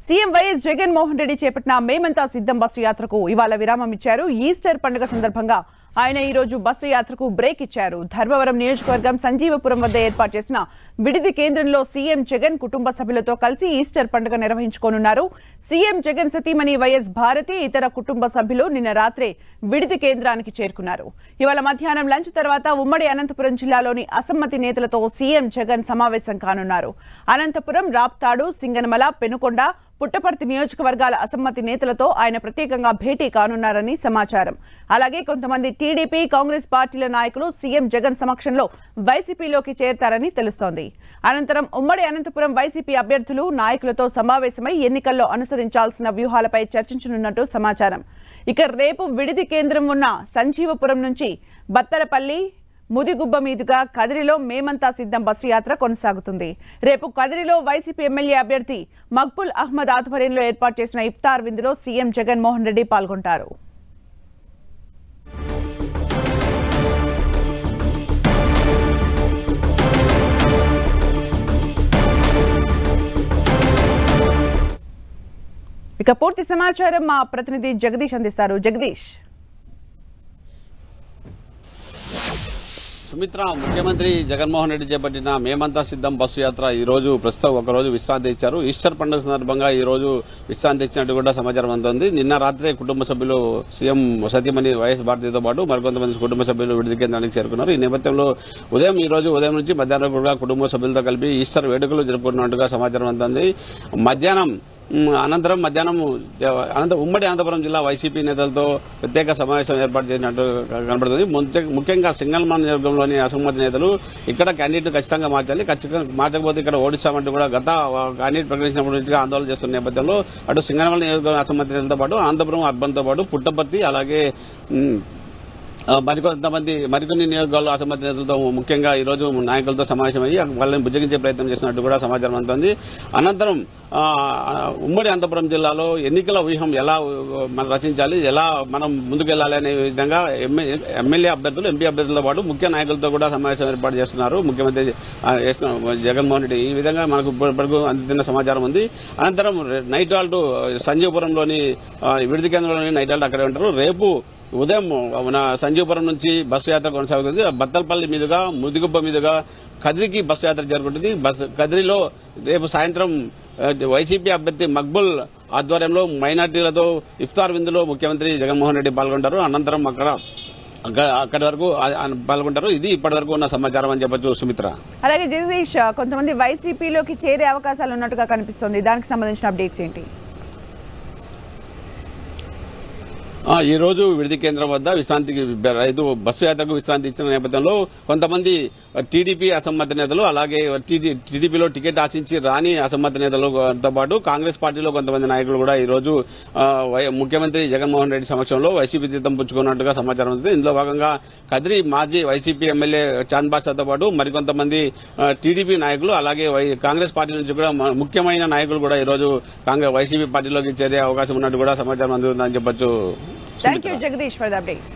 CM YS Jaganmohan Reddy చేపట్టిన మేమంతా సిద్ధం బస్సు యాత్రకు ఇవాళ విరామం ఇచ్చారు. ఈస్టర్ పండుగ సందర్భంగా ఆయన ఈ రోజు బస్సు యాత్రకు బ్రేక్ ఇచ్చారు. ధర్మవరం నియోజకవర్గం సంజీవపురం వద్ద ఏర్పాటు చేసిన విడిది కేంద్రంలో సీఎం జగన్ కుటుంబ సభ్యులతో కలిసి ఈస్టర్ పండుగ నిర్వహించుకోనున్నారు. సీఎం జగన్ సతీమణి వైఎస్ భారతి ఇతర కుటుంబ సభ్యులు నిన్న రాత్రే విడిది కేంద్రానికి చేరుకున్నారు. ఇవాళ మధ్యాహ్నం లంచ్ తర్వాత ఉమ్మడి అనంతపురం జిల్లాలోని అసమ్మతి నేతలతో సీఎం జగన్ సమావేశం కానున్నారు. అనంతపురం, రాప్తాడు, సింగనమల, పెనుకొండ, పుట్టపర్తి నియోజకవర్గాల అసమ్మతి నేతలతో ఆయన ప్రత్యేకంగా భేటీ కానున్నారని సమాచారం. అలాగే కొంతమంది టీడీపీ, కాంగ్రెస్ పార్టీల నాయకులు సీఎం జగన్ సమక్షంలో వైసీపీలోకి చేరతారని తెలుస్తోంది. అనంతరం ఉమ్మడి అనంతపురం వైసీపీ అభ్యర్థులు, నాయకులతో సమావేశమై ఎన్నికల్లో అనుసరించాల్సిన వ్యూహాలపై చర్చించనున్నట్టు సమాచారం. ఇక రేపు విడిది కేంద్రం ఉన్న సంజీవపురం నుంచి బత్తలపల్లి, ముదిగుబ్బ మీదుగా కదిరిలో మేమంతా సిద్ధం బస్సు యాత్ర కొనసాగుతుంది. రేపు కదిరిలో వైసీపీ ఎమ్మెల్యే అభ్యర్థి మక్బుల్ అహ్మద్ ఆధ్వర్యంలో ఏర్పాటు చేసిన ఇఫ్తార్ విందులో సీఎం జగన్మోహన్ రెడ్డి పాల్గొంటారు. ఇక పూర్తి సమాచారం మా ప్రతినిధి జగదీష్ అందిస్తారు. జగదీష్. సుమిత్ర, ముఖ్యమంత్రి జగన్మోహన్ రెడ్డి చేపట్టిన మేమంతా సిద్ధం బస్సు యాత్ర ఈ రోజు ప్రస్తుతం ఒకరోజు విశ్రాంతి ఇచ్చారు. ఈస్టర్ పండుగ సందర్భంగా ఈ రోజు విశ్రాంతి ఇచ్చినట్టు కూడా సమాచారం అందుతుంది. నిన్న రాత్రే కుటుంబ సభ్యులు సీఎం సతీమణి వైఎస్ భారతితో పాటు మరికొంతమంది కుటుంబ సభ్యులు విడిది కేంద్రానికి చేరుకున్నారు. ఈ నేపథ్యంలో ఈ రోజు ఉదయం నుంచి మధ్యాహ్నం కూడా కుటుంబ సభ్యులతో కలిపి ఈస్టర్ వేడుకలు జరుపుకున్నట్టుగా సమాచారం అందుతుంది. మధ్యాహ్నం ఉమ్మడి అనంతపురం జిల్లా వైసీపీ నేతలతో ప్రత్యేక సమావేశం ఏర్పాటు చేసినట్టు కనబడుతుంది. ముఖ్యంగా సింగల్మాన్ నియోజకవర్గంలోని అసమ్మతి నేతలు ఇక్కడ క్యాండిడేట్ ఖచ్చితంగా మార్చకపోతే ఇక్కడ ఓడిస్తామంటూ కూడా గత క్యాండిడేట్ ప్రకటించినప్పుడు ఆందోళన చేస్తున్న నేపథ్యంలో అటు సింగల్మాన్ నియోజకవర్గం అసమ్మతి నేతలతో పాటు అనంతపురం అర్బన్తో పాటు పుట్టపర్తి, అలాగే మరికొన్ని నియోజకవర్గాల్లో అసమ్మతి నేతలతో ముఖ్యంగా ఈ రోజు నాయకులతో సమావేశమయ్యి వాళ్ళని బుజ్జగించే ప్రయత్నం చేసినట్టు కూడా సమాచారం అందుతుంది. అనంతరం ఉమ్మడి అనంతపురం జిల్లాలో ఎన్నికల వ్యూహం ఎలా మనం రచించాలి, ఎలా మనం ముందుకెళ్లాలి అనే విధంగా ఎమ్మెల్యే అభ్యర్థులు, ఎంపీ అభ్యర్థులతో పాటు ముఖ్య నాయకులతో కూడా సమావేశం ఏర్పాటు చేస్తున్నారు ముఖ్యమంత్రి జగన్మోహన్ రెడ్డి. ఈ విధంగా మనకు ఇప్పటివరకు అందుతున్న సమాచారం ఉంది. అనంతరం నైట్ హాల్ట్ సంజీవపురంలోని విడిది కేంద్రంలోని నైట్ హాల్ట్ అక్కడే ఉంటారు. రేపు ఉదయం సంజీవపురం నుంచి బస్సు యాత్ర కొనసాగుతుంది. బత్తలపల్లి మీదుగా, ముదిగుబ్బ మీదుగా కదిరికి బస్సు యాత్ర జరుగుతుంది. కదిరిలో రేపు సాయంత్రం వైసీపీ అభ్యర్థి మక్బుల్ ఆధ్వర్యంలో మైనార్టీలతో ఇఫ్తార్ విందులో ముఖ్యమంత్రి జగన్మోహన్ రెడ్డి పాల్గొంటారు. అనంతరం అక్కడి వరకు పాల్గొంటారు. ఇది ఇప్పటి వరకు ఉన్న సమాచారం అని చెప్పొచ్చు సుమిత్ర. అలాగే జగదీష్, కొంతమంది వైసీపీలోకి చేరే అవకాశాలు ఉన్నట్టుగా కనిపిస్తుంది. దానికి సంబంధించిన అప్డేట్స్ ఏంటి? ఈ రోజు విడిది కేంద్రం వద్ద బస్సు యాత్రకు విశ్రాంతి ఇచ్చిన నేపథ్యంలో కొంతమంది టీడీపీ అసమ్మతి నేతలు, అలాగే టీడీపీలో టికెట్ ఆశించి రాని అసమ్మతి నేతలతో పాటు కాంగ్రెస్ పార్టీలో కొంతమంది నాయకులు కూడా ఈ రోజు ముఖ్యమంత్రి జగన్మోహన్ రెడ్డి సమక్షంలో వైసీపీ తీర్థం పుచ్చుకున్నట్టుగా సమాచారం ఉంది. ఇందులో భాగంగా కదిరి మాజీ వైసీపీ ఎమ్మెల్యే చాంద్ బాషాతో పాటు మరికొంతమంది టీడీపీ నాయకులు, అలాగే కాంగ్రెస్ పార్టీ నుంచి కూడా ముఖ్యమైన నాయకులు కూడా ఈ రోజు వైసీపీ పార్టీలోకి చేరే అవకాశం ఉన్నట్టు కూడా సమాచారం అందుతుందని చెప్పొచ్చు. Thank you, Jagdish, for the updates.